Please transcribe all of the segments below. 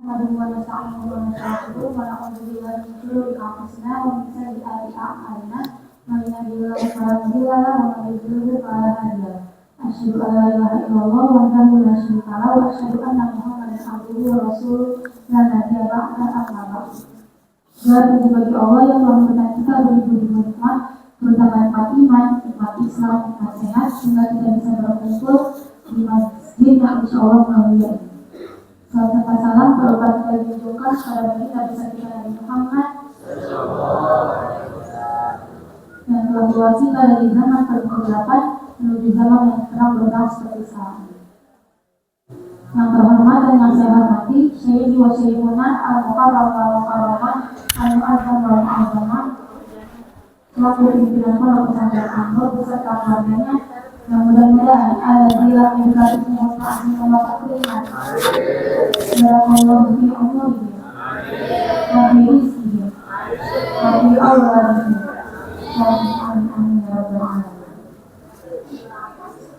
نحمده ونستعينه ونستغفره ونعوذ بالله من شرور أنفسنا ومن سيئات أعمالنا من يهده الله فلا مضل له ومن يضلل فلا هادي له أشهد أن لا إله إلا الله وحده لا شريك له وأشهد أن محمدا عبده ورسوله لا نبي بعده أما بعد. Segala puji bagi Allah yang telah memberikan kita beribu-ribu nikmat, terutama nikmat iman, nikmat Islam, nikmat sehat, sehingga kita bisa berkumpul di masjid yang insya Allah mulia ini. Salam serta salam berupa kita dijunjungkan kepada baginda besar kita Nabi Muhammad yang telah membawa kita dari zaman penuh kegelapan menuju zaman yang terang benderang seperti sekarang. Yang terhormat dan yang saya hormati, Sayyidi wa Sayyiduna Al-Mukarram wal-Mukarramah Al-Mu'azzam wal-Mu'azzamah selaku pimpinan pondok pesantren An-Nur beserta keluarganya yang mudah-mudahan ada di dalam berkati semua ta'zim wa takriman. Barakallahu fi umurihi wa fi rizqihi wa fi awladihi. Amin ya rabbal alamin.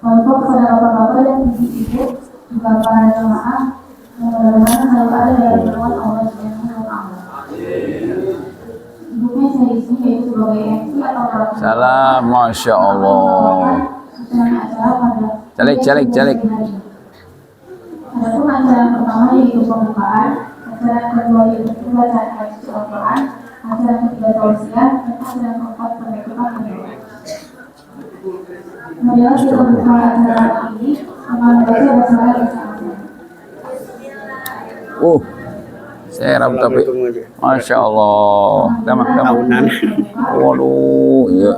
Untuk kepada bapak-bapak dan ibu-ibu juga para jemaah, mudah-mudahan selalu ada dari rahmat Allah Subhanahu wa taala. Ibunya saya di sini yaitu sebagai MC atau pelaksana. Salam, masya Allah. Calik. Adapun acara pertama yaitu pembukaan, acara kedua yaitu pembacaan ayat suci Al-Quran, acara ketiga tausiah, dan acara keempat penutupan bendera. Marilah kita buka acara ini dengan membaca basmalah bersama. Saya rambut tapi, masya Allah. Taman. Waduh, ya.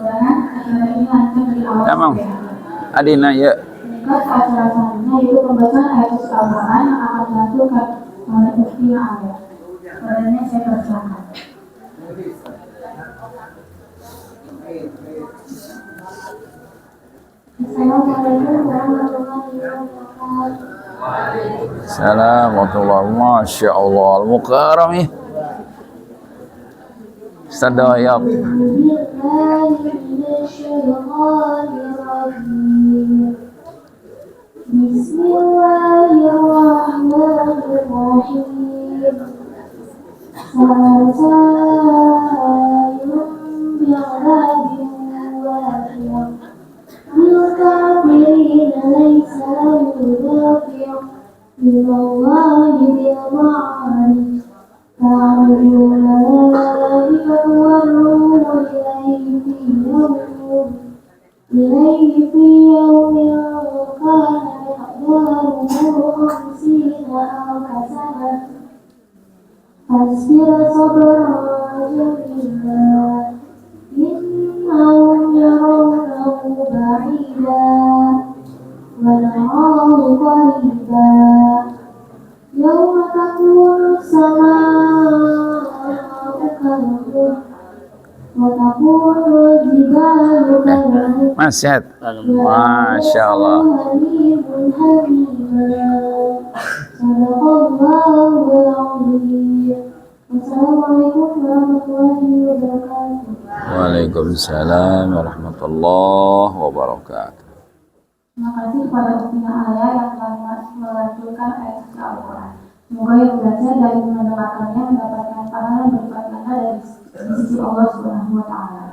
Taman. Adina ya. Meningkat acara selanjutnya yaitu pembacaan ayat suci Al-Quran yang akan dilakukan oleh Mufti yang ada. Padanya saya persilakan. Assalamualaikum warahmatullahi wabarakatuh. Salam warahmatullahi wabarakatuh. Masya Allah. Al-Mukarram ya. Sadayab. Bismillahirrahmanirrahim. للكافرين ليس له دافع من الله ذي المعارف تعرجون الملائكة والروح إليه في يوم كان مقداره 50,000 سنة فاصبر صبرا جميلا إنهم يرونه بعيدا ونراه قريبا يوم تكون السماء كالمهل وتكون الجبال كالعهن Masya Allah. صدق الله العظيم. Assalamualaikum warahmatullahi wabarakatuh. Waalaikumsalam warahmatullahi wabarakatuh. Terima kasih kepada Ustazah Alia yang telah melanjutkan ayat suci Al-Quran. Semoga yang belajar dari mendengarkannya mendapatkan pahala berlipat ganda dari sisi Allah Subhanahu wa taala.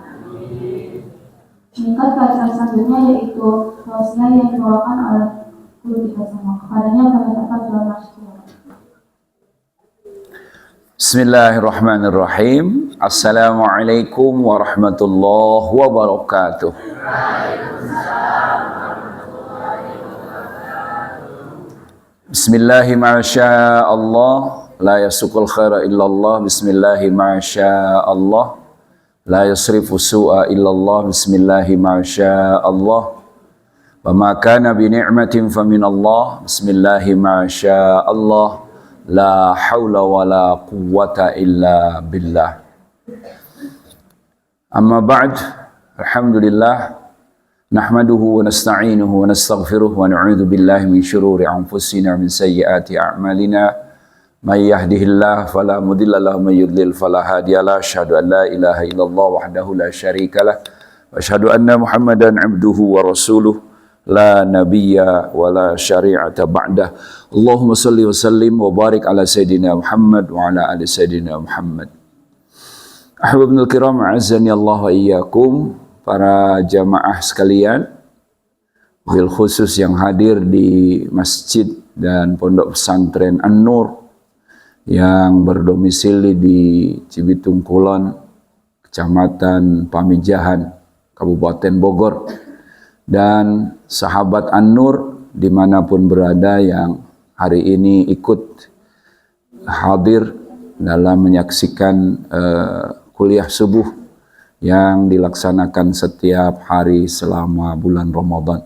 Meningkat ke acara selanjutnya yaitu tausiah yang dibawakan oleh guru kita semua. Kepadanya kami dapat doa masykur. Bismillahirrahmanirrahim. Assalamualaikum warahmatullahi wabarakatuh. Bismillahi ma'asya Allah, la yasukul khaira illallah. Bismillahi ma'asya Allah, la yasrifu su'a illallah. Bismillahi ma'asya Allah, wa ma kana bi ni'matin fa min Allah. Bismillahi ma'asya Allah, la haula wa la quwwata illa billah. Amma ba'd, alhamdulillah, nahmaduhu wa nasta'inuhu wa nastaghfiruh wa na'udzu billahi min syururi anfusina wa min sayyiati a'malina. May yahdihillahu fala mudilla lahu wa may yudlil fala hadiyalah. Asyhadu an la ilaha illallah wahdahu la syarikalah wa asyhadu anna Muhammadan 'abduhu wa rasuluh la nabiyya wa la syari'ata ba'dah. Allahumma salli wa sallim wa barik ala Sayyidina Muhammad wa ala ali Sayyidina Muhammad. Ahbabul kiram, azani Allah wa iyyakum, para jamaah sekalian, bil khusus yang hadir di masjid dan pondok pesantren An-Nur yang berdomisili di Cibitung Kulon, Kecamatan Pamijahan, Kabupaten Bogor, dan sahabat An-Nur dimanapun berada yang hari ini ikut hadir dalam menyaksikan kuliah subuh yang dilaksanakan setiap hari selama bulan Ramadan.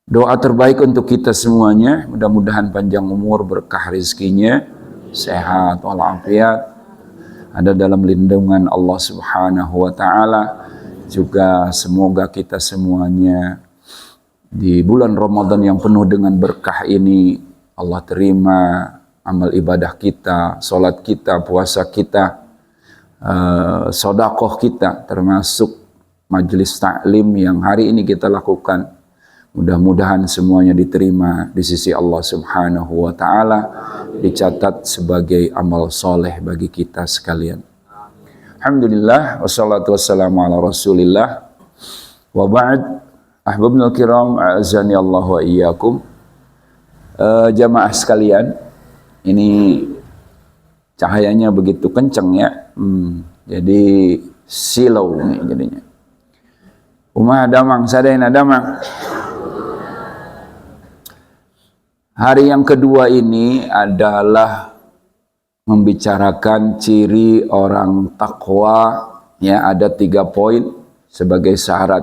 Doa terbaik untuk kita semuanya, mudah-mudahan panjang umur, berkah rezekinya, sehat walafiat, ada dalam lindungan Allah Subhanahu wa taala. Juga semoga kita semuanya di bulan Ramadan yang penuh dengan berkah ini Allah terima amal ibadah kita, salat kita, puasa kita, sedekah kita, termasuk majelis taklim yang hari ini kita lakukan. Mudah-mudahan semuanya diterima di sisi Allah Subhanahu wa taala, dicatat sebagai amal soleh bagi kita sekalian. Alhamdulillah, wassalatu wassalamu ala Rasulillah. Wa ba'd, ahbabul kiram, azani Allah wa iyyakum. Jamaah sekalian, ini cahayanya begitu kencang ya. Jadi silau nih jadinya. Umah damang, sadaina damang. Hari yang kedua ini adalah membicarakan ciri orang takwa, ya, ada 3 poin sebagai syarat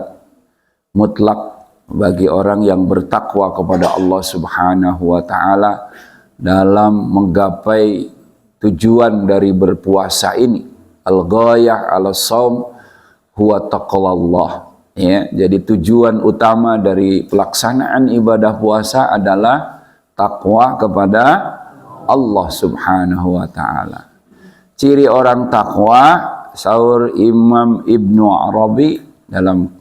mutlak bagi orang yang bertakwa kepada Allah Subhanahu wa taala dalam menggapai tujuan dari berpuasa ini. Al-ghayah al-shaum huwa taqwallah, ya. Jadi tujuan utama dari pelaksanaan ibadah puasa adalah takwa kepada Allah Subhanahu wa taala. Ciri orang takwa, saur Imam Ibnu Arabi dalam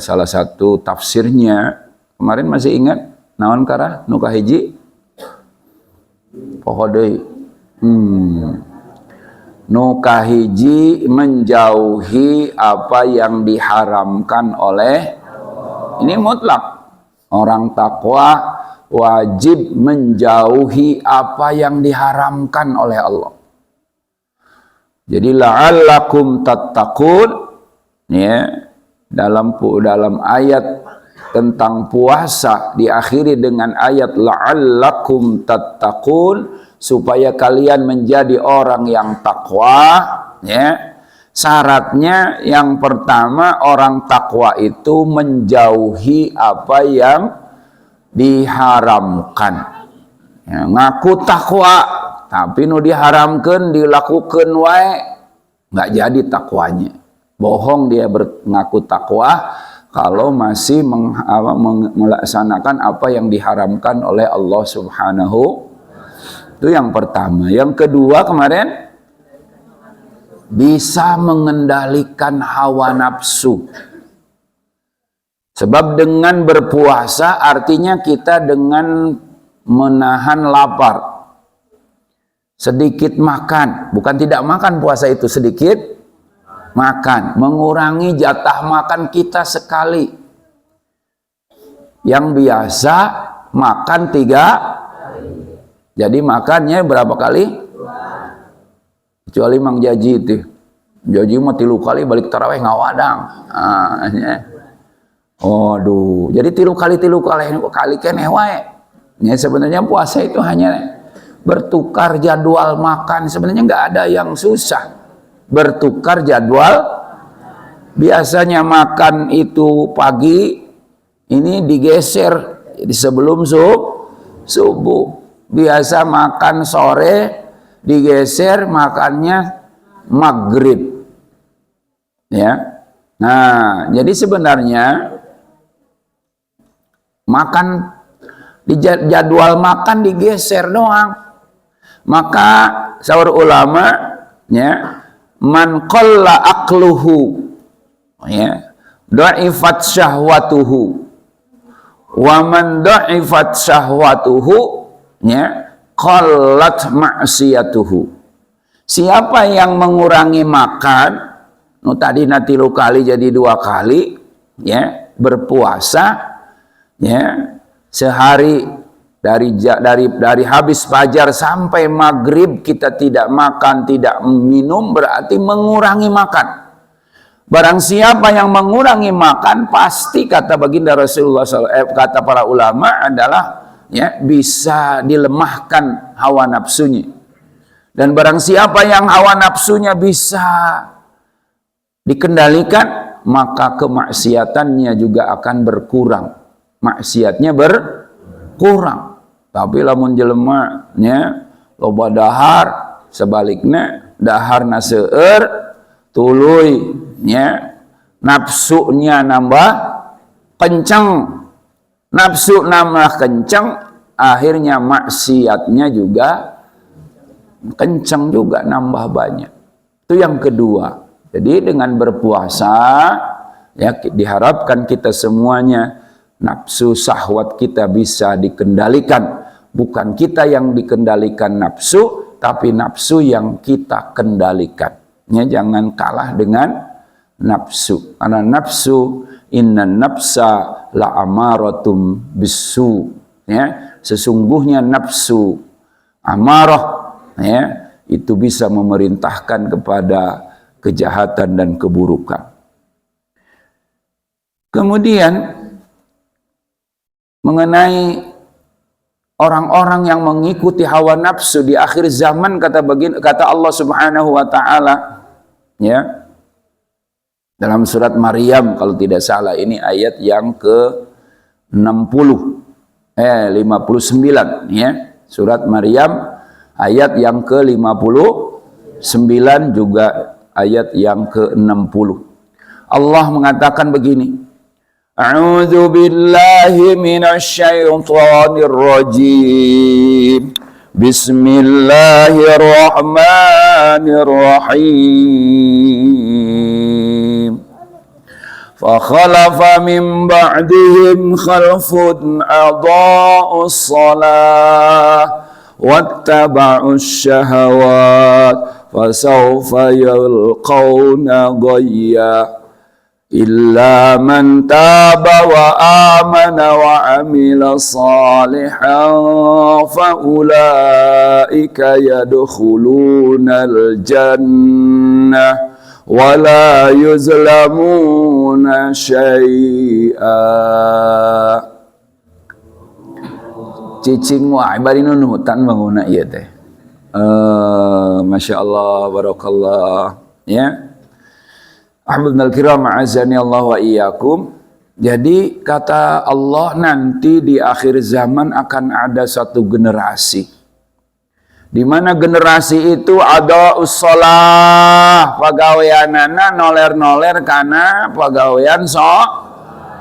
salah satu tafsirnya, kemarin masih ingat naon karah nu kahiji? Poho deui. Nu kahiji menjauhi apa yang diharamkan oleh, ini mutlak. Orang takwa wajib menjauhi apa yang diharamkan oleh Allah. Jadi la'allakum tattaqun, ya, dalam ayat tentang puasa diakhiri dengan ayat la'allakum tattaqun, supaya kalian menjadi orang yang takwa, ya. Syaratnya yang pertama, orang takwa itu menjauhi apa yang diharamkan, ya, ngaku takwa tapi nu diharamkan dilakukan wae, nggak jadi takwanya. Bohong dia mengaku takwa kalau masih melaksanakan apa yang diharamkan oleh Allah Subhanahu. Itu yang pertama. Yang kedua, kemarin bisa mengendalikan hawa nafsu. Sebab dengan berpuasa artinya kita dengan menahan lapar. Sedikit makan, bukan tidak makan, puasa itu sedikit makan. Mengurangi jatah makan kita sekali. Yang biasa makan 3, jadi makannya berapa kali? Kecuali Mang Jaji itu. Jaji mah 3 kali balik tarawih ngawadang. Aduh, jadi 3 kali keneh wae. Ya, sebenarnya puasa itu hanya bertukar jadwal makan. Sebenarnya nggak ada yang susah. Bertukar jadwal. Biasanya makan itu pagi, ini digeser jadi sebelum subuh. Biasa makan sore, digeser makannya maghrib. Ya. Nah, jadi sebenarnya makan di jadwal makan digeser doang. Maka sahur ulama, ya, man qalla aqluhu, ya, dha'ifat syahwatuhu. Wa man dha'ifat syahwatuhu, ya, qallat ma'siyatuhu. Siapa yang mengurangi makan, tadi nanti 3 kali jadi 2 kali, ya, berpuasa, ya, sehari dari habis fajar sampai maghrib kita tidak makan, tidak minum, berarti mengurangi makan. Barang siapa yang mengurangi makan, pasti kata baginda Rasulullah SAW, kata para ulama adalah, ya, bisa dilemahkan hawa nafsunya. Dan barang siapa yang hawa nafsunya bisa dikendalikan, maka kemaksiatannya juga akan berkurang. Maksiatnya berkurang. Tapi lamun jelema nya loba dahar, sebaliknya daharna seueur, tuluy nya nafsunya nambah kenceng. Nafsu nambah kenceng, akhirnya maksiatnya juga kenceng juga, nambah banyak. Itu yang kedua. Jadi dengan berpuasa, ya, diharapkan kita semuanya nafsu syahwat kita bisa dikendalikan. Bukan kita yang dikendalikan nafsu, tapi nafsu yang kita kendalikan. Ya, jangan kalah dengan nafsu. Karena nafsu, inna nafsa la amaratum bisu. Ya, sesungguhnya nafsu amarah, ya, itu bisa memerintahkan kepada kejahatan dan keburukan. Kemudian mengenai orang-orang yang mengikuti hawa nafsu di akhir zaman, kata Allah Subhanahu wa taala, ya, dalam surat Maryam kalau tidak salah, ini ayat yang ke-59, ya. Surat Maryam ayat yang ke-59 juga ayat yang ke-60. Allah mengatakan begini, A'udzu billahi minasy syaithanir rajim. Bismillahirrahmanirrahim. Fa khalafa min ba'dihim khalfun adaa'us shalah wattaba'us syahawat fasawfa yalqawna ghayya illa man taba wa amana wa amila salihan fa ulaika yadkhulunal jannah wa la yuzlamuna syai'a. Cicing wae bari nu hutan bangunna ieu teh. Masya Allah, barakallah, ya. Ahbabnal kiram, a'azani Allah wa iyyakum. Jadi kata Allah, nanti di akhir zaman akan ada satu generasi, di mana generasi itu ada ussalah, pagaweanana noler-noler karena pagawean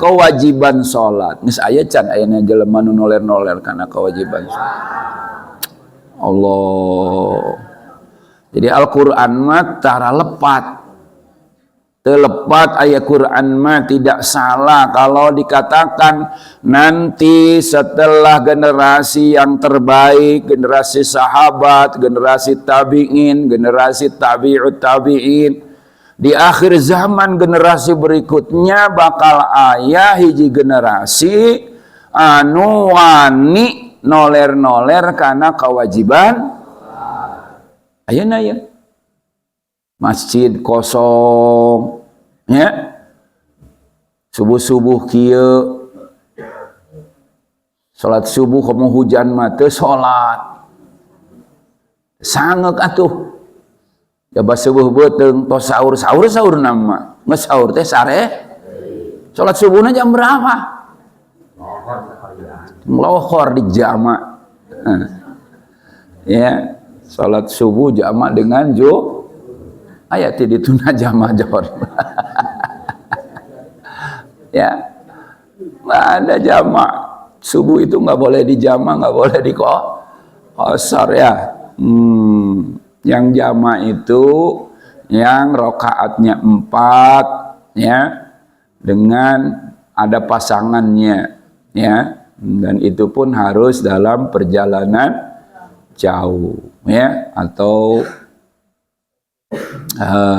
kewajiban salat. Geus aya can ayeuna jelema nu noler-noler karena kewajiban salat. Allah. Jadi Al-Qur'an mah tara lepat. Telepat ayat Quran mah tidak salah kalau dikatakan nanti setelah generasi yang terbaik, generasi sahabat, generasi tabi'in, generasi tabi'ut tabi'in, di akhir zaman generasi berikutnya bakal aya hiji generasi anu wani noler-noler karena kewajiban. Ayeuna ya masjid kosong, ya, subuh-subuh kieu salat subuh kamu hujan mah teu salat sangeuk atuh coba subuh beuteung tos sahur nama geus sahur teh sare salat subuhna jam berapa? Lohor di jama, ya, salat subuh jama dengan ayat dituna jama johor. Ya, nggak ada jama subuh itu, nggak boleh di jama, nggak boleh di qasar, ya. Yang jama itu yang rokaatnya 4, ya, dengan ada pasangannya, ya, dan itu pun harus dalam perjalanan jauh, ya, atau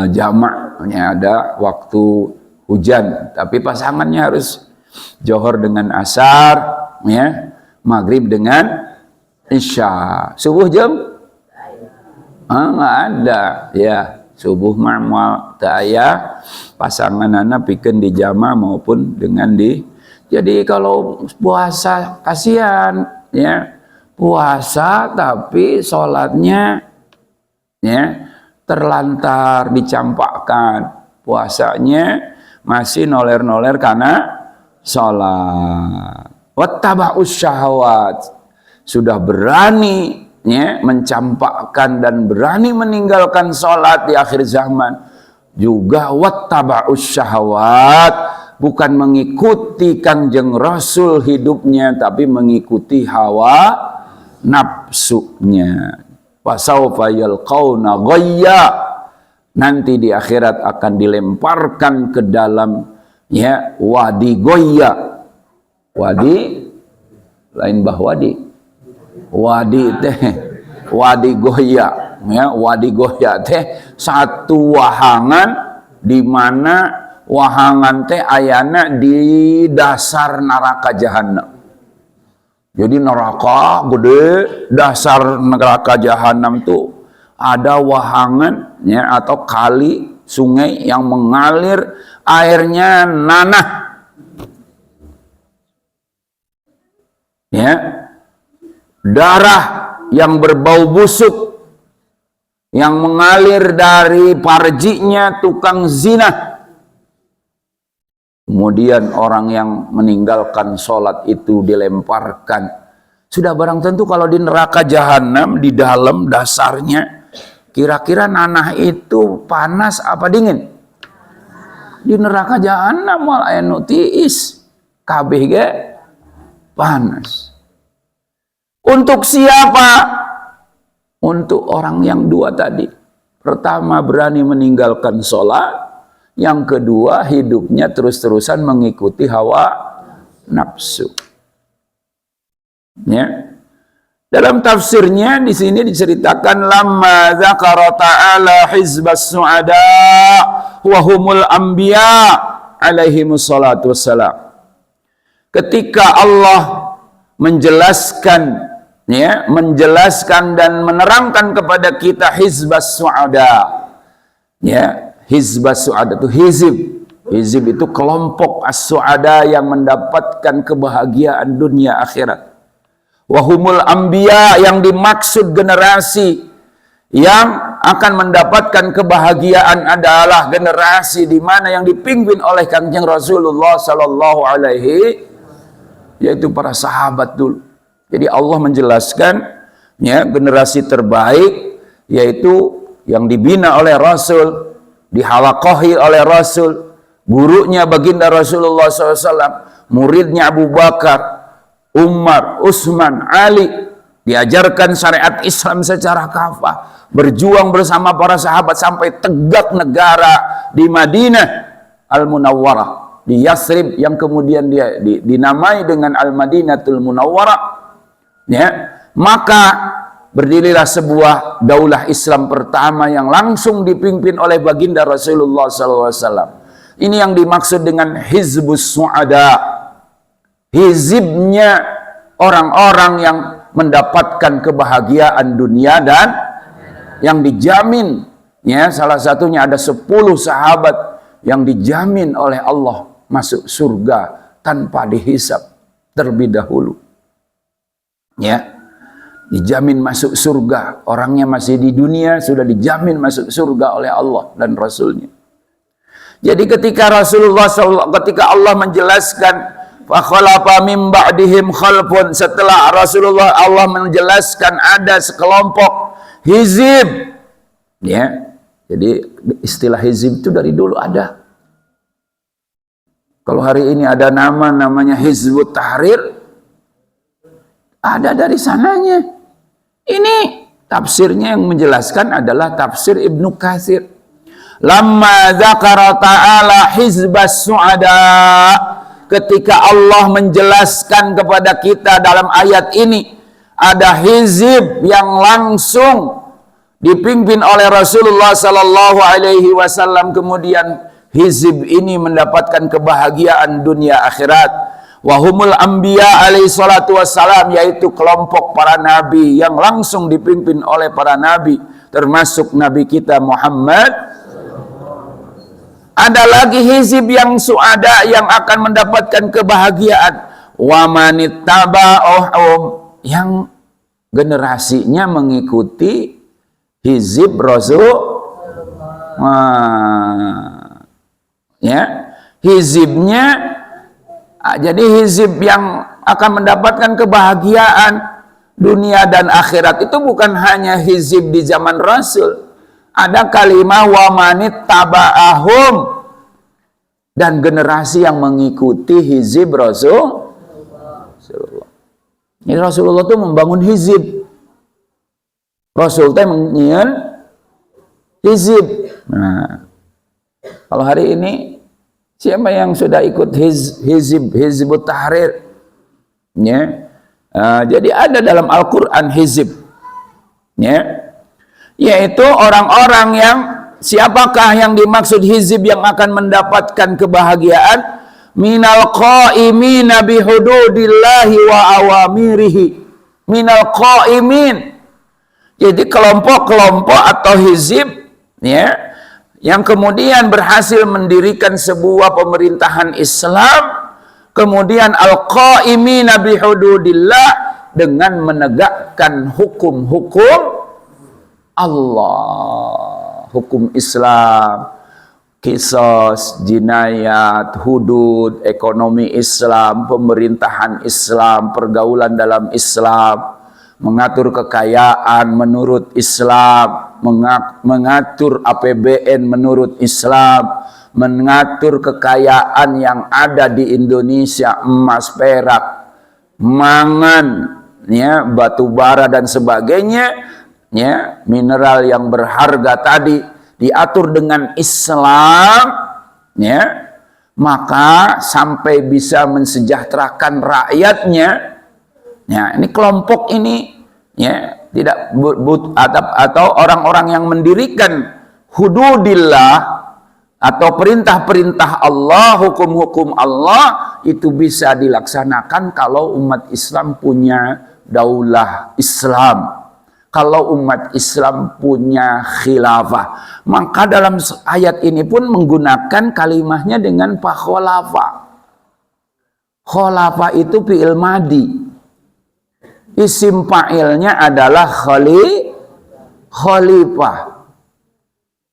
jamaknya ada waktu hujan, tapi pasangannya harus Johor dengan asar, ya, maghrib dengan isya. Subuh jam nggak ada, ya, subuh ma'mal ta'aya pasangan anak bikin di jama maupun dengan di. Jadi kalau puasa kasihan, ya, puasa tapi sholatnya, ya, terlantar, dicampakkan, puasanya masih noler-noler karena sholat. Wattaba'us syahwat, sudah berani, ya, mencampakkan dan berani meninggalkan sholat di akhir zaman. Juga wattaba'us syahwat, bukan mengikuti Kangjeng Rasul hidupnya, tapi mengikuti hawa nafsunya. Fasawfa yalqauna ghayya, nanti di akhirat akan dilemparkan ke dalam, ya, wadi goya. Wadi lain wadi. Wadi teh wadi goya, ya, wadi goya teh satu wahangan di mana wahangan teh ayana di dasar neraka jahanam. Jadi neraka gede, dasar neraka jahanam tuh ada wahangan, ya, atau kali sungai yang mengalir airnya nanah, ya, darah yang berbau busuk yang mengalir dari parjinya tukang zina. Kemudian orang yang meninggalkan sholat itu dilemparkan. Sudah barang tentu kalau di neraka jahanam, di dalam dasarnya, kira-kira nanah itu panas apa dingin? Di neraka jahanam malah anu tiis, kabeh ge panas. Untuk siapa? Untuk orang yang dua tadi. Pertama, berani meninggalkan sholat. Yang kedua, hidupnya terus-terusan mengikuti hawa nafsu. Ya. Dalam tafsirnya di sini diceritakan lamma dzakara ta'ala hizbas su'ada wa humul anbiya alaihimus salatu wassalam. Ketika Allah menjelaskan, ya, menjelaskan dan menerangkan kepada kita hizbas su'ada, ya, hizbas su'ada itu hizib. Hizib itu kelompok as-su'ada yang mendapatkan kebahagiaan dunia akhirat. Wahumul anbiya, yang dimaksud generasi yang akan mendapatkan kebahagiaan adalah generasi di mana yang dipimpin oleh Kangjeng Rasulullah sallallahu alaihi, yaitu para sahabat dulu. Jadi Allah menjelaskan, ya, generasi terbaik yaitu yang dibina oleh Rasul, dihalakohi oleh Rasul, gurunya baginda Rasulullah SAW, muridnya Abu Bakar, Umar, Utsman, Ali, diajarkan syariat Islam secara kafah, berjuang bersama para sahabat sampai tegak negara di Madinah Al-Munawwarah, di Yathrib yang kemudian dia dinamai dengan Al-Madinatul Munawwarah, ya. Maka berdirilah sebuah daulah Islam pertama yang langsung dipimpin oleh baginda Rasulullah SAW. Ini yang dimaksud dengan hizbus su'ada. Hizibnya orang-orang yang mendapatkan kebahagiaan dunia dan yang dijamin, ya, salah satunya ada 10 sahabat yang dijamin oleh Allah masuk surga tanpa dihisab terlebih dahulu, ya, dijamin masuk surga. Orangnya masih di dunia sudah dijamin masuk surga oleh Allah dan Rasulnya. Jadi ketika ketika Allah menjelaskan fakhalafa min ba'dihim khalfun, setelah Rasulullah Allah menjelaskan ada sekelompok hizib, ya. Jadi istilah hizib itu dari dulu ada. Kalau hari ini ada namanya Hizbut Tahrir, ada dari sananya. Ini tafsirnya yang menjelaskan adalah tafsir Ibnu Katsir. Lamma dzakara ta'ala hizbas su'ada, ketika Allah menjelaskan kepada kita dalam ayat ini ada hizib yang langsung dipimpin oleh Rasulullah sallallahu alaihi wasallam, kemudian hizib ini mendapatkan kebahagiaan dunia akhirat. Wahumul anbiya alaihi salatu wassalam, yaitu kelompok para nabi yang langsung dipimpin oleh para nabi, termasuk nabi kita Muhammad. Ada lagi hizib yang suada yang akan mendapatkan kebahagiaan. Wa manittaba'ahum, yang generasinya mengikuti hizib Rasul. Ya, hizibnya, jadi hizib yang akan mendapatkan kebahagiaan dunia dan akhirat itu bukan hanya hizib di zaman Rasul. Ada kalimat wa manittaba'ahum, dan generasi yang mengikuti hizib Rasulullah. Ini Rasulullah itu membangun hizib. Rasul itu menyian hizib. Nah, kalau hari ini siapa yang sudah ikut Hizbut Tahrir? Ya. Jadi ada dalam Al-Quran hizib. Ya. Yaitu orang-orang yang, siapakah yang dimaksud hizib yang akan mendapatkan kebahagiaan? Minal qa'imina bihududillahi wa awamirihi. Minal qa'imin. Jadi kelompok-kelompok atau hizib, ya, yang kemudian berhasil mendirikan sebuah pemerintahan Islam, kemudian al-qa'imina bihududillah, dengan menegakkan hukum-hukum Allah, hukum Islam, qisas, jinayat, hudud, ekonomi Islam, pemerintahan Islam, pergaulan dalam Islam, mengatur kekayaan menurut Islam, mengatur APBN menurut Islam, mengatur kekayaan yang ada di Indonesia, emas, perak, mangan, ya, batu bara dan sebagainya, ya, mineral yang berharga tadi diatur dengan Islam, ya, maka sampai bisa mensejahterakan rakyatnya. Ya, ini kelompok ini, ya, tidak atau orang-orang yang mendirikan hududillah atau perintah-perintah Allah, hukum-hukum Allah, itu bisa dilaksanakan kalau umat Islam punya daulah Islam, kalau umat Islam punya khilafah. Maka dalam ayat ini pun menggunakan kalimahnya dengan khulafa. Khulafa itu fi'il madi. Isim fa'ilnya adalah khalifah.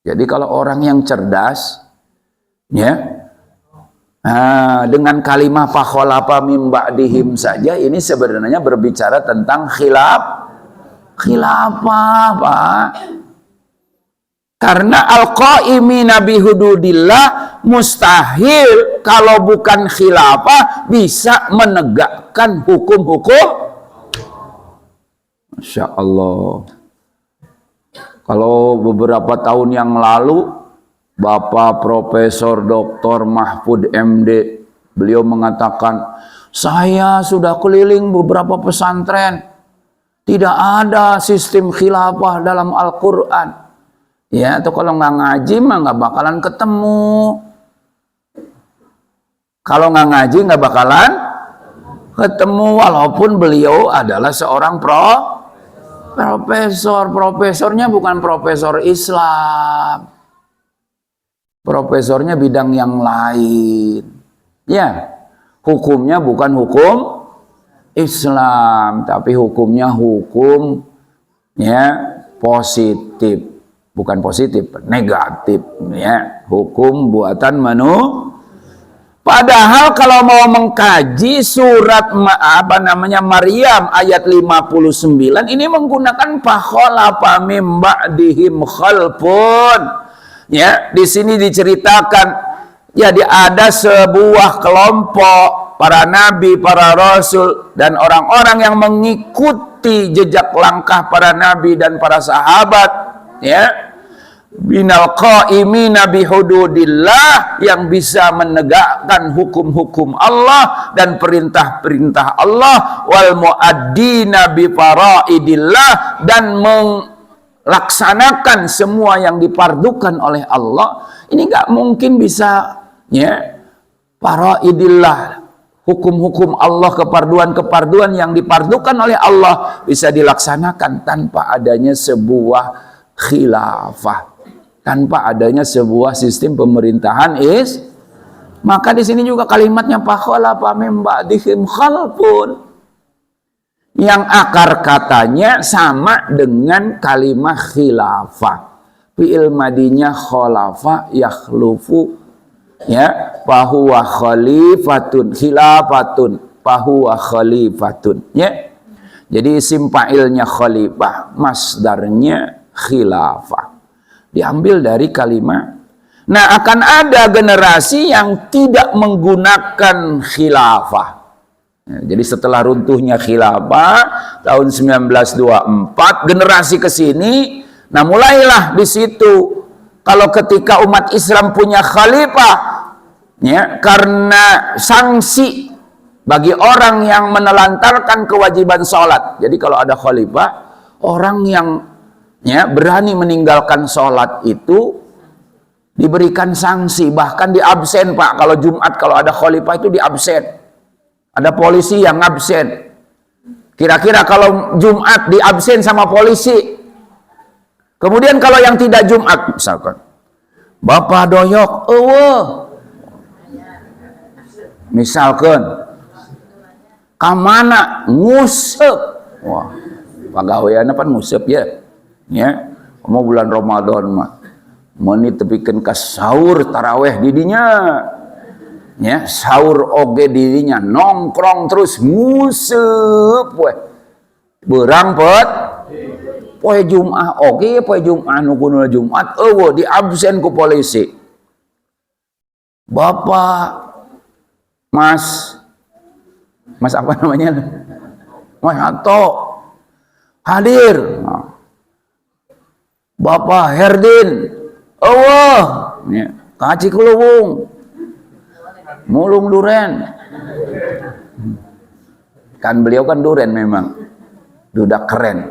Jadi kalau orang yang cerdas, ya, dengan kalimah fakholafa mim ba'dihim saja, ini sebenarnya berbicara tentang khilafah, Pak. Karena al-qa'imina bihududillah, mustahil kalau bukan khilafah bisa menegakkan hukum-hukum. Masya Allah. Kalau beberapa tahun yang lalu, Bapak Profesor Dr. Mahfud MD, beliau mengatakan, saya sudah keliling beberapa pesantren, tidak ada sistem khilafah dalam Al-Quran. Ya, atau kalau nggak ngaji mah nggak bakalan ketemu. Kalau nggak ngaji nggak bakalan ketemu, walaupun beliau adalah seorang profesornya bukan profesor Islam, profesornya bidang yang lain, ya, hukumnya bukan hukum Islam, tapi hukumnya hukum, ya, positif, bukan positif, negatif, ya, hukum buatan manusia. Padahal kalau mau mengkaji surat Maryam ayat 59 ini menggunakan fakholafa mim ba'dihim khalfun. Ya, di sini diceritakan, jadi ada sebuah kelompok para nabi, para rasul, dan orang-orang yang mengikuti jejak langkah para nabi dan para sahabat, ya. binal qaimina bihududillah, yang bisa menegakkan hukum-hukum Allah dan perintah-perintah Allah, wal muaddina bi faraidillah, dan melaksanakan semua yang dipardukan oleh Allah. Ini nggak mungkin bisa, ya, faraidillah, hukum-hukum Allah, keparduan-keparduan yang dipardukan oleh Allah bisa dilaksanakan tanpa adanya sebuah khilafah, tanpa adanya sebuah sistem pemerintahan maka di sini juga kalimatnya fakhalafa min ba'dihim khalfun, yang akar katanya sama dengan kalimat khilafah. Fi'il madinya khalafa yakhlufu, ya, fahuwa khalifatun, khilafatun, fahuwa khalifatun, ya. Jadi isim fa'ilnya khalifah, masdarnya khilafah, diambil dari kalimat. Nah, akan ada generasi yang tidak menggunakan khilafah. Ya, jadi setelah runtuhnya khilafah tahun 1924, generasi ke sini, nah mulailah di situ. Kalau ketika umat Islam punya khalifah, ya, karena sanksi bagi orang yang menelantarkan kewajiban sholat. Jadi kalau ada khalifah, orang yang, ya, berani meninggalkan sholat itu diberikan sanksi, bahkan di absen, Pak. Kalau Jumat, kalau ada khalifah itu di absen, ada polisi yang absen. Kira-kira kalau Jumat di absen sama polisi, kemudian kalau yang tidak Jumat, misalkan Bapak doyok, misalkan kamana ngusep, wah, pagaweana pan ngusep, ya. Ya, mau bulan Ramadan mah meni tepikeun ka sahur taraweh didinya, ya, sahur oge didinya nongkrong terus nguseup we beurang pot poe Jumat oge, poe Jumat nu kunaon Jumat eueuh di absen ku polisi. Bapak Mas apa namanya, Mas Hato hadir. Bapak Herdin, ya, kaci kulubung, mulung duren. Kan beliau kan duren memang, dudak keren,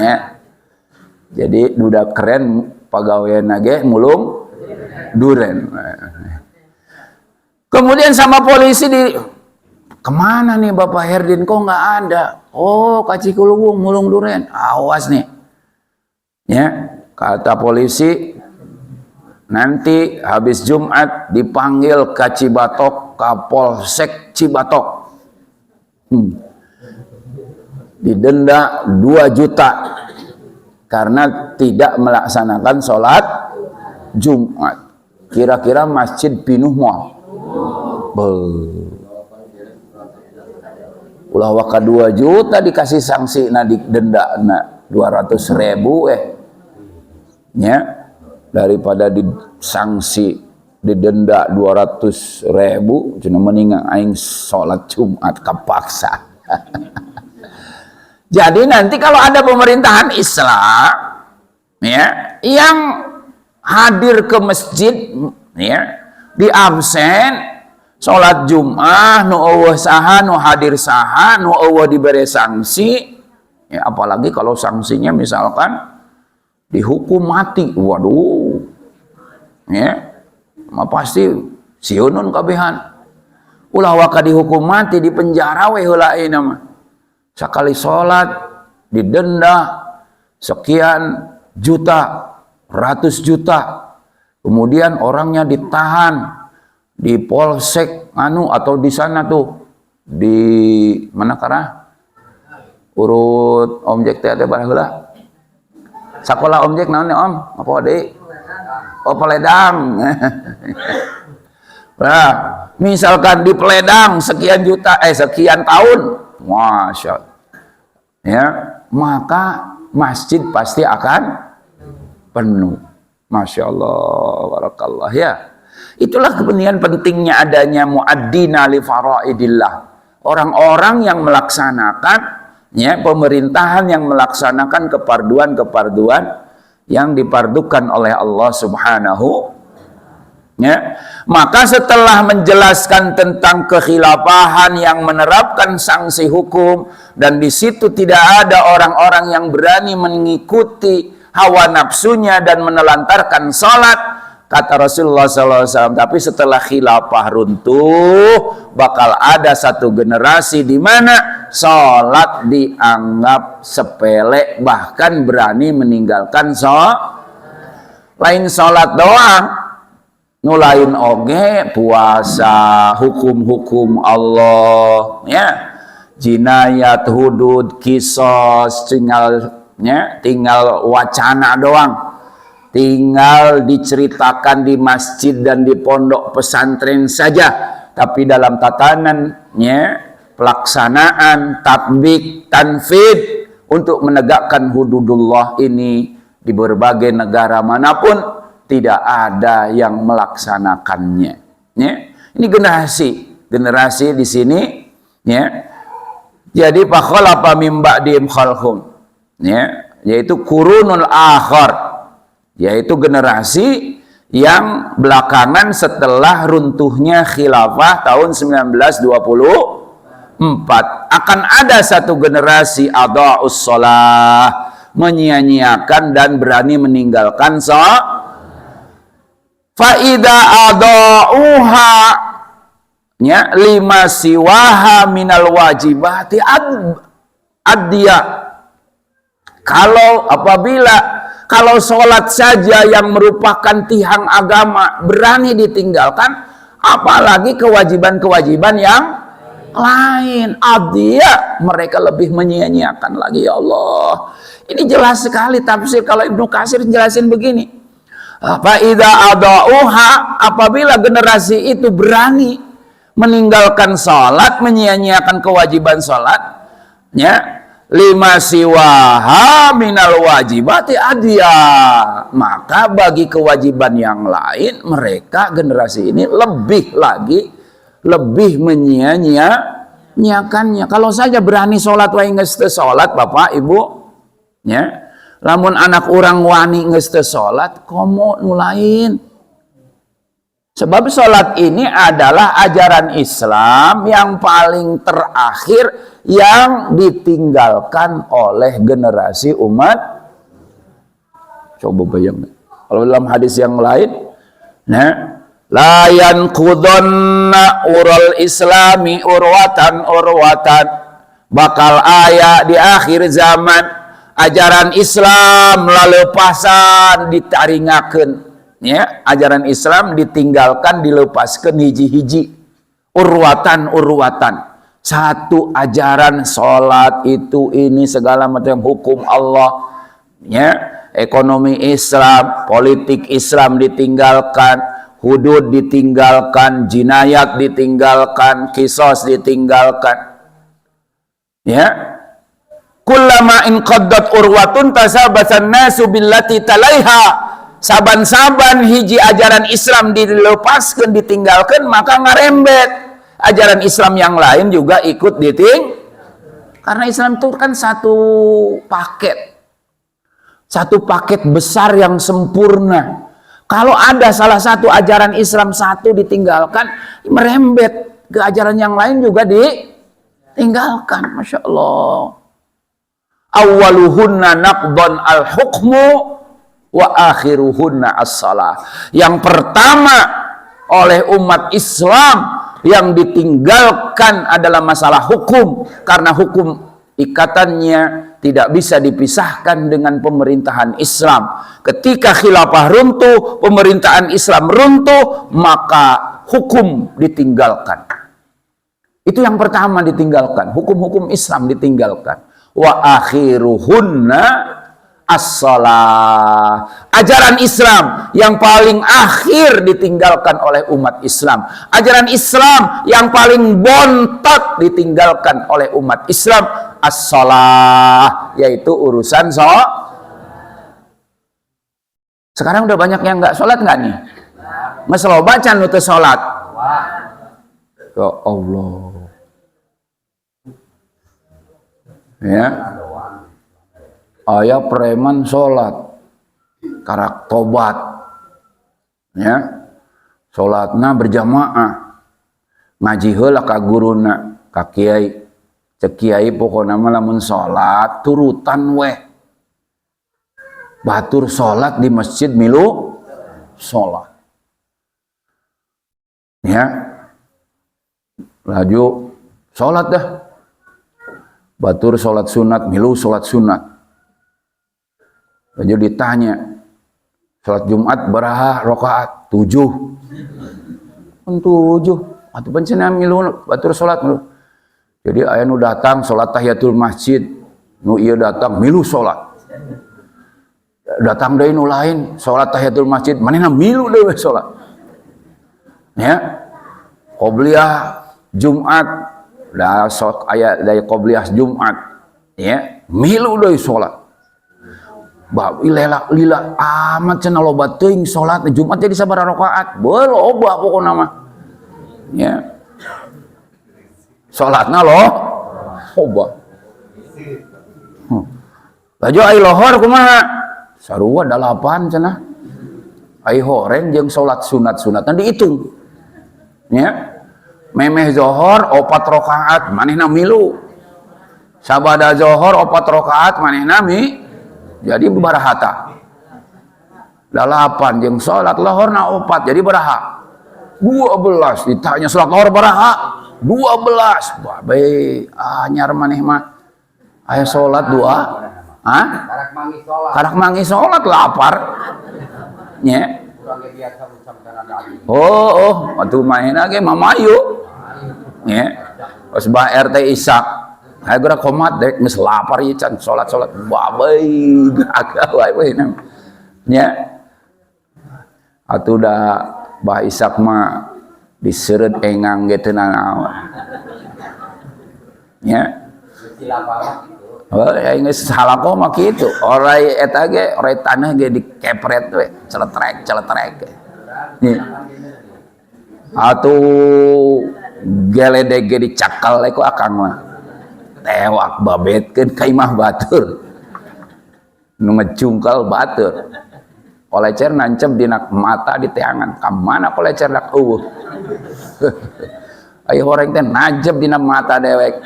ya. Jadi dudak keren pagawean nage mulung duren. Kemudian sama polisi kemana nih Bapak Herdin, kok nggak ada? Oh, kaci kulubung, mulung duren, awas nih. Ya, kata polisi, nanti habis Jumat dipanggil ke Cibatok, Kapolsek Cibatok. Didenda 2 juta karena tidak melaksanakan sholat Jumat. Kira-kira masjid pinuh moal. Ulah waka 2 juta dikasih sanksi, nah didenda 200.000 ya, daripada disanksi didenda 200.000, cuma mendingan aing sholat Jumat kapaksa. Jadi nanti kalau ada pemerintahan Islam, ya, yang hadir ke masjid, ya, di absen sholat Jumat, nu eueuh saha, nu hadir saha, nu eueuh diberi sanksi, ya, apalagi kalau sanksinya misalkan dihukum mati, waduh, ya, mah pasti siunun kabehan. Ulah waka dihukum mati, di penjara we heula ieu mah. Sakali sholat didenda sekian juta, ratus juta. Kemudian orangnya ditahan di polsek atau di sana tuh, di mana karena urut objek teh ada heula. Sakola objek naon Om? Apa deui? Oh, Peledang. Nah, misalkan di Peledang sekian juta, sekian tahun, masya Allah, ya, maka masjid pasti akan penuh. Masya Allah, barakallah, ya. Itulah kepentingan pentingnya adanya muaddina li faraidillah. Orang-orang yang melaksanakan, ya, pemerintahan yang melaksanakan keparduan-keparduan yang dipardukan oleh Allah Subhanahu. Ya, maka setelah menjelaskan tentang kekhilafahan yang menerapkan sanksi hukum dan di situ tidak ada orang-orang yang berani mengikuti hawa nafsunya dan menelantarkan salat, kata Rasulullah SAW, tapi setelah khilafah runtuh bakal ada satu generasi di mana salat dianggap sepele, bahkan berani meninggalkan salat. Lain salat doang, nulain oge puasa, hukum-hukum Allah, ya, jinayat, hudud, kisos, tinggal wacana doang, tinggal diceritakan di masjid dan di pondok pesantren saja, tapi dalam tatanannya pelaksanaan, tatbik, tanfid untuk menegakkan hududullah ini di berbagai negara manapun tidak ada yang melaksanakannya. Ya. Ini generasi di sini, ya. Jadi fakhalafa mim ba'dihim khalqun, ya, yaitu qurunul akhar, yaitu generasi yang belakangan setelah runtuhnya khilafah tahun 1924 akan ada satu generasi adha'us shalah, menyia-nyiakan dan berani meninggalkan salat. Faida adauha, ya, lima siwaha minal wajibati adya. Kalau sholat saja yang merupakan tiang agama berani ditinggalkan, apalagi kewajiban-kewajiban yang lain, adya, mereka lebih menyia-nyiakan lagi. Ya Allah, ini jelas sekali tafsir. Kalau Ibnu Katsir jelasin begini, fa'idha adauha, apabila generasi itu berani meninggalkan sholat, menyia-nyiakan kewajiban sholat, ya, lima siwaha minal wajibati adya, maka bagi kewajiban yang lain mereka generasi ini lebih menyia-nyiakannya. Kalau saja berani sholat wa geus teu sholat, Bapak Ibu, ya, lamun anak orang wani geus teu salat, komo nu lain. Sebab salat ini adalah ajaran Islam yang paling terakhir yang ditinggalkan oleh generasi umat. Coba bayangkan. Kalau dalam hadis yang lain, nah, la yanqudunna ural islami urwatan, bakal aya di akhir zaman ajaran Islam lalepasan ditaringakeun, ya, ajaran Islam ditinggalkan, dilepaskan hiji-hiji, urwatan, satu ajaran salat itu ini segala macam hukum Allah, ya, ekonomi Islam, politik Islam ditinggalkan, hudud ditinggalkan, jinayat ditinggalkan, kisos ditinggalkan, ya. Kullama in qaddat urwatun tasabasan nasu billati talaiha, saban-saban hiji ajaran Islam dilepaskan, ditinggalkan, maka ngarembet ajaran Islam yang lain juga ikut karena Islam itu kan satu paket besar yang sempurna. Kalau ada salah satu ajaran Islam satu ditinggalkan, merembet ke ajaran yang lain juga ditinggalkan. Masya Allah. Awaluhunna naqdan al-hukmu wa akhiruhunna as-salah. Yang pertama oleh umat Islam yang ditinggalkan adalah masalah hukum, karena hukum ikatannya tidak bisa dipisahkan dengan pemerintahan Islam. Ketika khilafah runtuh, pemerintahan Islam runtuh, maka hukum ditinggalkan. Itu yang pertama ditinggalkan, hukum-hukum Islam ditinggalkan. Wa akhiruhunna as-salah. Ajaran Islam yang paling akhir ditinggalkan oleh umat Islam. Ajaran Islam yang paling bontot ditinggalkan oleh umat Islam, as-salah, yaitu urusan sholat. Sekarang udah banyak yang nggak sholat nggak nih? Ngeselo baca nutus sholat. Ya Allah. Ya, ayah preman sholat, karak tobat ya, salatna berjamaah, ngaji heula ka guruna, ka kiai, cek kiai pokona mah lamun salat turutan we, batur salat di masjid milu salat ya, laju salat dah, batur salat sunat milu salat sunat, laju ditanya salat Jumat baraha rakaat? 7. 7. Atuh pancen milu batur salat milu. Jadi aya nu datang salat tahiyatul masjid, nu ieu datang milu salat. Datang deui nu lain salat tahiyatul masjid, manehna milu deui salat. Ya. Qobliyah Jumat, da sok aya dari qobliyah Jumat, ya, milu deui salat. Bah lila amat cenah loba teuing salat Jumat jadi sabaraha rakaat? Beuh loba pokona mah. Ya. Salatna loba. Laju ai lohor kumaha? Sarua 8 cenah. Ai horeng jeung salat sunat-sunatna dihitung. Ya. Memeh zohor 4 rakaat manehna milu. Sabada zohor 4 rakaat manehna jadi barahata 8 jeung salat lohorna 4 jadi baraha 12. Ditanya salat lohor baraha 12. Bae anyar maneh mah aya salat 2 karak mangi salat lapar nya. Oh atuh mainna ge mamayu nya pas bah RT Isak aya geura komat dek geus lapar ieu can salat-salat babei agak wae nya. Atuh da Bah Isak mah diseureut engang ge teu naon nya. Oh aing geus halako mah kitu, orai eta ge orai tanah ge dikepret we celetrek nya. Atuh geledeg ge dicakal ku akang mah tewak babetkeun ka imah batur nu ngecungkal batur, polecer nancep dina mata di teangan, ka mana polecer dak eueuh. Aya horeng teh nancep dina mata dewek.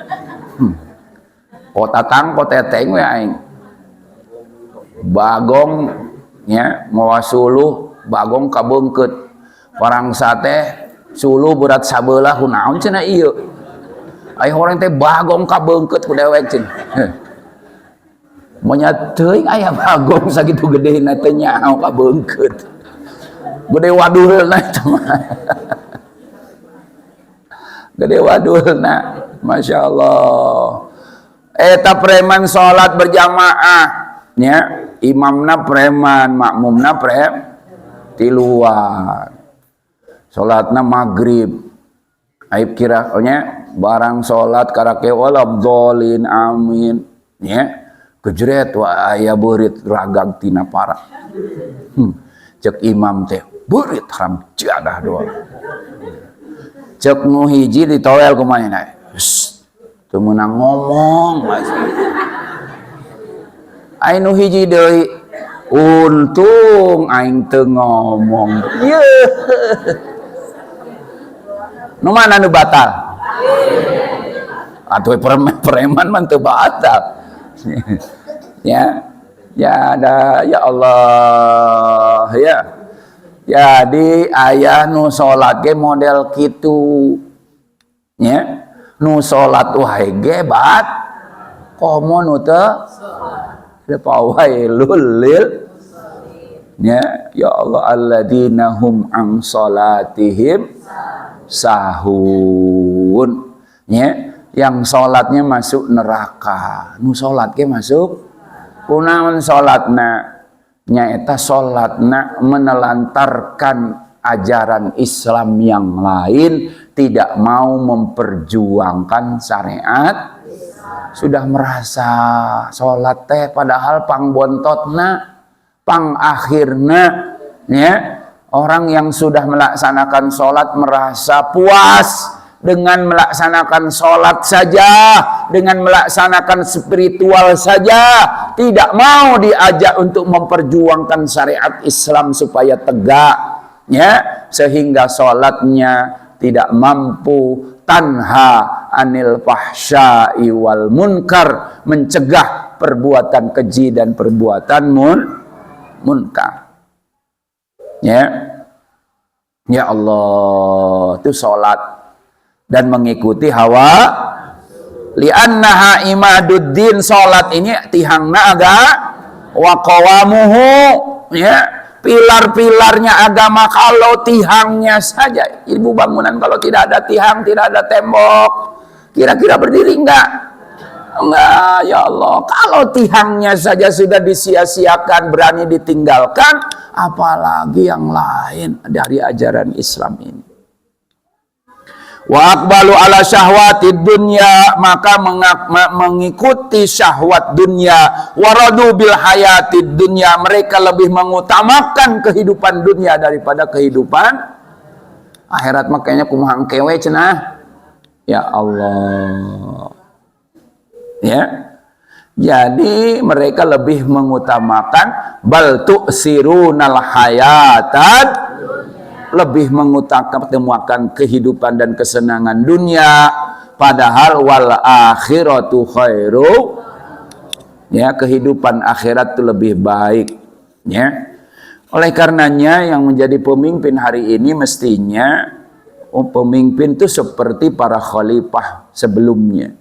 Kotatang koteteng we aing. Bagong nya mawa suluh, bagong kabeungkeut. Orang sate suluh berat sabelah kunaon cenah ieu. Aya horeng teh bagong kabeungkeut ku dewek cenah. Monya teuing aya bagong sakitu gedena teh nyaho kabeungkeut. Gede wadulna eta mah. Gede wadulna, masyaallah. Eta preman salat berjamaah nya, imamna preman, makmumna tiluan. Salatna maghrib. Aib kiranya barang salat karake walabdolin amin nya. Kejret wa aya beurit ragag tina para. Cek imam teh beurit haram jadah doang. Cek nu hiji ditowel ku manehna. Teu meunang ngomong masih. Ai nu hiji deui, untung aing teu ngomong. Yeuh. Nu mana nu batal? Atuh preman mah teu batal. Ya ada ya Allah ya. Jadi aya nu salat ge model kitu. Ya. Nu salat wae ge bat komo nu teu fawailul lil ya Allah alladzina hum an salatihim sahun ya, yang salatnya masuk neraka. Nu salat ge masuk kunaon salatna nyaeta salatna menelantarkan ajaran Islam yang lain, tidak mau memperjuangkan syariat. Sudah merasa sholat teh padahal pangbontotna, pangakhirna ya. Orang yang sudah melaksanakan sholat merasa puas dengan melaksanakan sholat saja, dengan melaksanakan spiritual saja, tidak mau diajak untuk memperjuangkan syariat Islam supaya tegak, ya, sehingga sholatnya tidak mampu tanha anil fahsya'i wal munkar, mencegah perbuatan keji dan perbuatan munkar. Ya Allah, itu sholat dan mengikuti hawa, li'annaha imaduddin, sholat ini tihangna aga wa qawamuhu, ya, pilar-pilarnya agama. Kalau tihangnya saja, ibu bangunan kalau tidak ada tihang, tidak ada tembok, kira-kira berdiri enggak? Enggak, ya Allah. Kalau tihangnya saja sudah disia-siakan, berani ditinggalkan, apalagi yang lain dari ajaran Islam ini. Wa aqbalu ala syahwatid dunya, maka mengikuti syahwat dunia. Waradu bil hayatid dunya, mereka lebih mengutamakan kehidupan dunia daripada kehidupan akhirat. Makanya kumahang kewe cenah. Ya Allah. Ya. Jadi mereka lebih mengutamakan bal tu'sirunal hayatad, lebih mengutamakan kehidupan dan kesenangan dunia, padahal wal akhiratu khairu, ya, kehidupan akhirat itu lebih baik, ya. Oleh karenanya yang menjadi pemimpin hari ini mestinya pemimpin itu seperti para khalifah sebelumnya.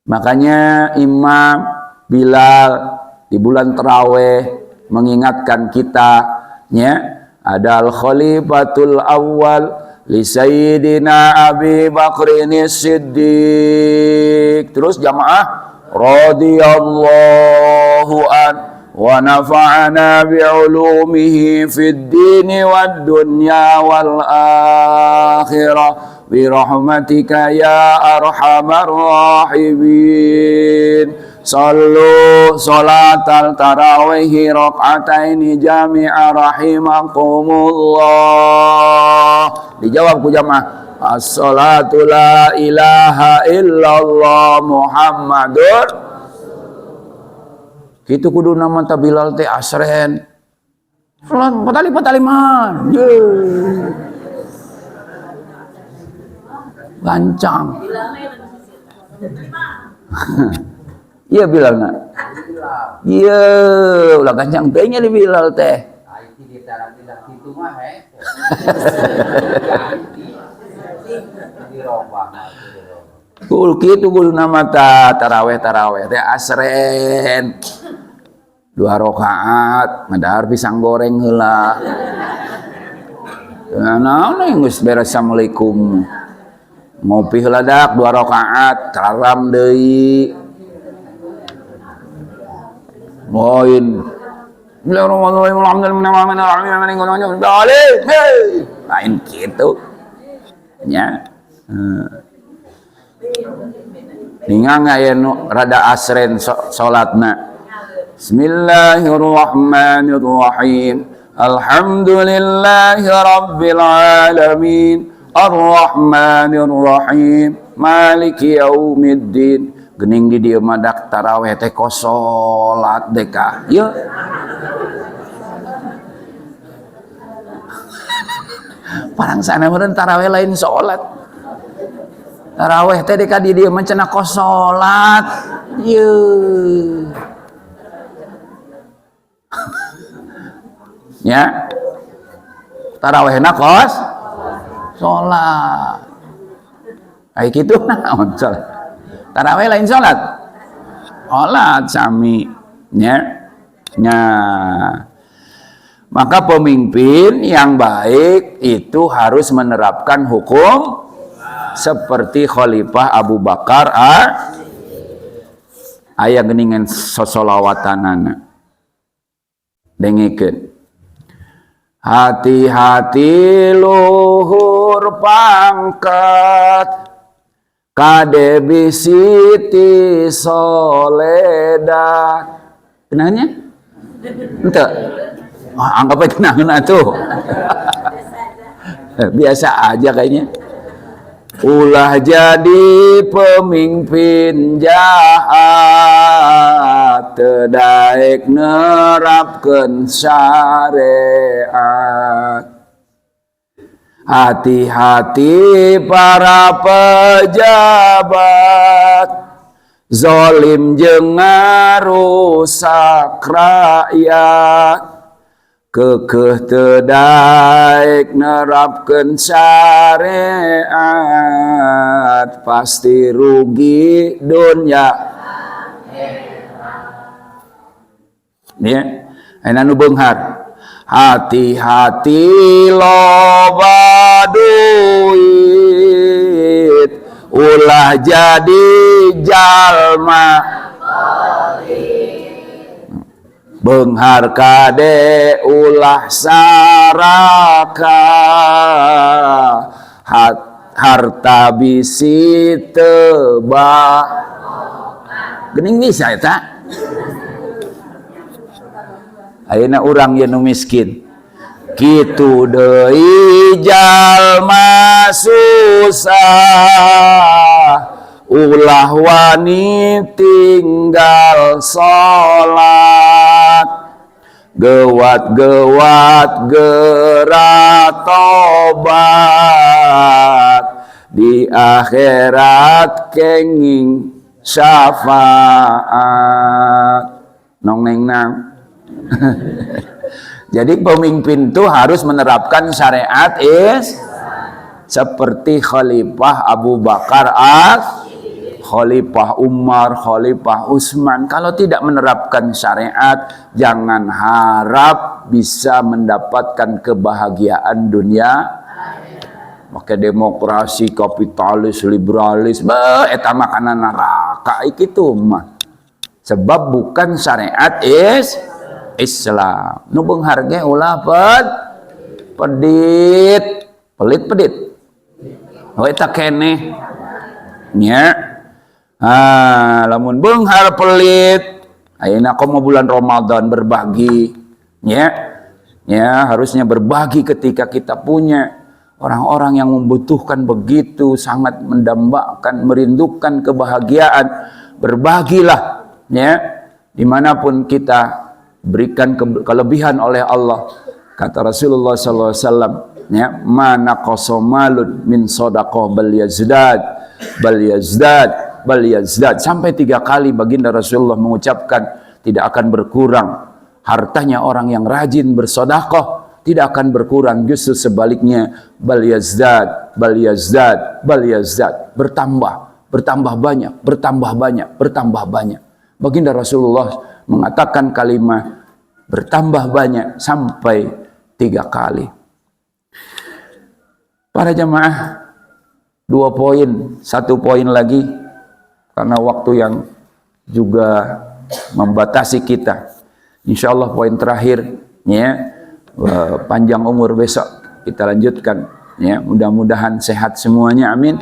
Makanya Imam Bilal di bulan Tarawih mengingatkan kita, ya, ada al-khalifatul awal li sayyidina Abi Bakrin Siddiq. Terus jamaah radhiyallahu an wa nafa'ana bi'ulumihi fid dini wad dunya wal akhirah bi rahmatika ya arhamar rahimin. Sallu salatal tarawih raka'ataini jami'a rahimakumullah. Dijawab ku jamaah, as-salatu la ilaha illallah Muhammadur. Kitu kudu nama Bilal teh asren. Salat patali-pataliman. Gancang. Iya Bilal nak. Iya, ulah gancang tehnya di Bilal teh. Kul kitu kudu nama taraweh teh asren. 2 rakaat, madahar pisang goreng heula. Naon geus beres assalamualaikum. Ngopi heula dak 2 rakaat, taram deui. Lain lain gitu nya. Ningang aya nu rada asren salatna. Bismillahirrahmanirrahim. Alhamdulillahi rabbil alamin. Ar-Rahmanir-Rahim. Maliki yaumiddin. Gening di dieu madak taraweh teh kos salat deka. Ieu. Parang sana meureun taraweh lain salat. Taraweh teh deka di dieu mah cenah kos salat. Ieu. Ya. Tarawehna kos salat. Ai kitu naon salat. Tarawih lain sholat, sholat sami, ya. Nah, maka pemimpin yang baik itu harus menerapkan hukum seperti Khalifah Abu Bakar aya geningan sosolawatanana. Dengikeun. Hati-hati luhur pangkat Kade bisiti soledad. Kenanya? Ente. Oh, anggap aja kenangan atuh. Biasa aja kayaknya. ulah jadi pemimpin jahat, teu daek nerapkeun syariat. Hati-hati para pejabat, zolim jeung ngarusak rakyat, kekeh teu daek nerapkeun syariat, pasti rugi dunya. Ya, ayeuna nu beunghar. Hati-hati loba duit, ulah jadi jalma beunghar kade ulah saraka, harta bisi teu geuning bisa eta. Ayeuna urang ye nu miskin kitu deui jalma susah, ulah wani tinggal salat, gewat-gewat geura tobat, di akhirat kenging syafaat. Nong neng nang. Jadi pemimpin itu harus menerapkan syariat seperti Khalifah Abu Bakar Khalifah Umar, Khalifah Utsman. Kalau tidak menerapkan syariat, jangan harap bisa mendapatkan kebahagiaan dunia. Maka demokrasi, kapitalis, liberalis, eta makanan neraka kitu mah. Sebab bukan syariat Islam. Nu beunghar ge ulah pelit. Oh eta keneh. Nya. Lamun beunghar pelit, ayeuna komo bulan Ramadan berbagi. Nya. Ya, harusnya berbagi ketika kita punya. Orang-orang yang membutuhkan begitu sangat mendambakan, merindukan kebahagiaan. Berbagilah, ya, dimanapun kita berikan kelebihan oleh Allah. Kata Rasulullah SAW, ya, mana qasomalun min sadaqah bal yazdad. Sampai 3 kali baginda Rasulullah mengucapkan tidak akan berkurang hartanya orang yang rajin bersedekah, tidak akan berkurang, justru sebaliknya bal yazdad, bertambah banyak. Baginda Rasulullah mengatakan kalimat bertambah banyak sampai 3 kali. Para jamaah, 2 poin, 1 poin lagi karena waktu yang juga membatasi kita. Insyaallah poin terakhir, ya, panjang umur besok kita lanjutkan, ya, mudah-mudahan sehat semuanya, amin.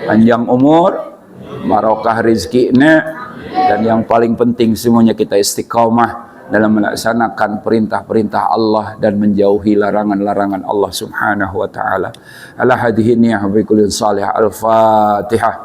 Panjang umur, barokah rizkinya, dan yang paling penting semuanya kita istiqomah dalam melaksanakan perintah-perintah Allah dan menjauhi larangan-larangan Allah Subhanahu wa taala. Ala hadhihi niyyah bi kulli salih. Al-Fatihah.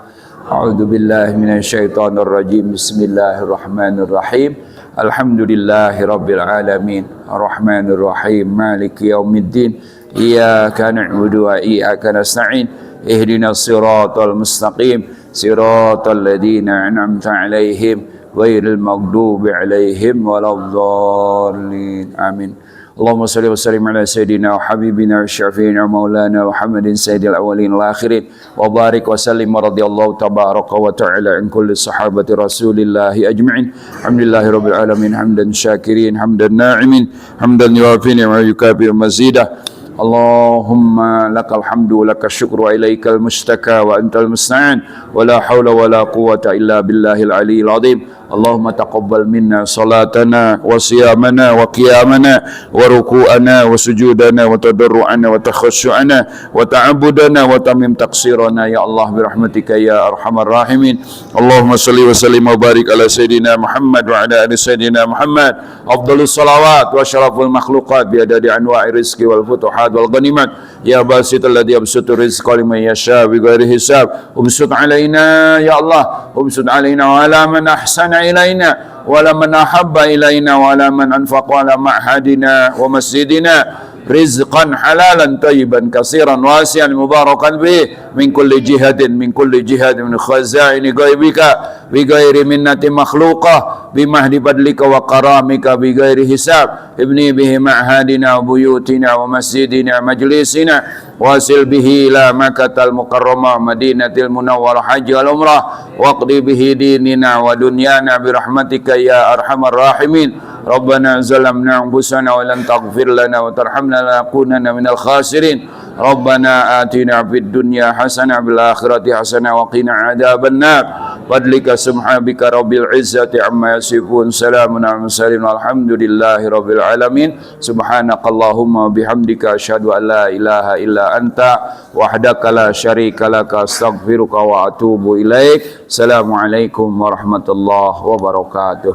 A'udzu billahi minasyaitonir rajim. Bismillahirrahmanirrahim. Alhamdulillahirabbil alamin. Arrahmanir rahim. Maliki yaumiddin. Iyyaka na'budu wa iyyaka nasta'in. Ihdinas siratal mustaqim. Siratal ladzina an'amta 'alaihim ghairil maghdubi 'alaihim waladdallin. Amin. Allahumma shalli wa sallim ala sayyidina wa habibina wa syafi'ina maulana Muhammadin sayyidil awwalin wal akhirin wa barik wa sallim radhiyallahu tabaraka wa ta'ala an kulli sahabati rasulillahi ajma'in. Alhamdulillahi rabbil alamin hamdan syakirin hamdan na'imin hamdan yuwafi wa yukafi mazidah. Allahumma lakal hamdu lakal syukru wa ilaikal mustaka wa antal musta'an wa la hawla wa la quwwata illa billahil aliyil azim. اللهم تقبل منا صلاتنا وصيامنا وقيامنا وركوعنا وسجودنا وتضرعنا وتخشعنا وتعبدنا وتمم تقصيرنا يا الله برحمتك يا أرحم الراحمين. اللهم صل وسلم وبارك على سيدنا محمد وعلى آل سيدنا محمد أفضل الصلوات وأشرف المخلوقات بعدد أنواع الرزق والفتوحات والغنيمات يا باسط الذي يبسط الرزق لمن يشاء بغير حساب وبسط علينا يا الله وبسط علينا وعلى من أحسن إلينا وعلى من أحب إلينا وعلى من أنفق على معهدنا ومسجدنا رزقا حلالا طيبا كثيرا واسعا مباركا به من كل جهة من خزائن غيبك بغير منة مخلوقة بمهد فضلك وكرامك بغير حساب ابني به معهدنا وبيوتنا ومسجدنا مجلسنا واصل به إلى مكة المكرمة مدينة المنورة حج والعمرة واقضي به ديننا ودنيانا برحمتك يا أرحم الراحمين. ربنا ظلمنا أنفسنا ولن تغفر لنا وترحمنا لنكونن من الخاسرين. ربنا آتنا في الدنيا حسنة وفي الآخرة حسنة وقنا عذاب النار. فضلك سبحان بك رب العزة عما يصفون سلام على المرسلين والحمد لله رب العالمين. سبحانك اللهم وبحمدك أشهد أن لا إله إلا أنت وحدك لا شريك لك أستغفرك وأتوب إليك. السلام عليكم ورحمة الله وبركاته.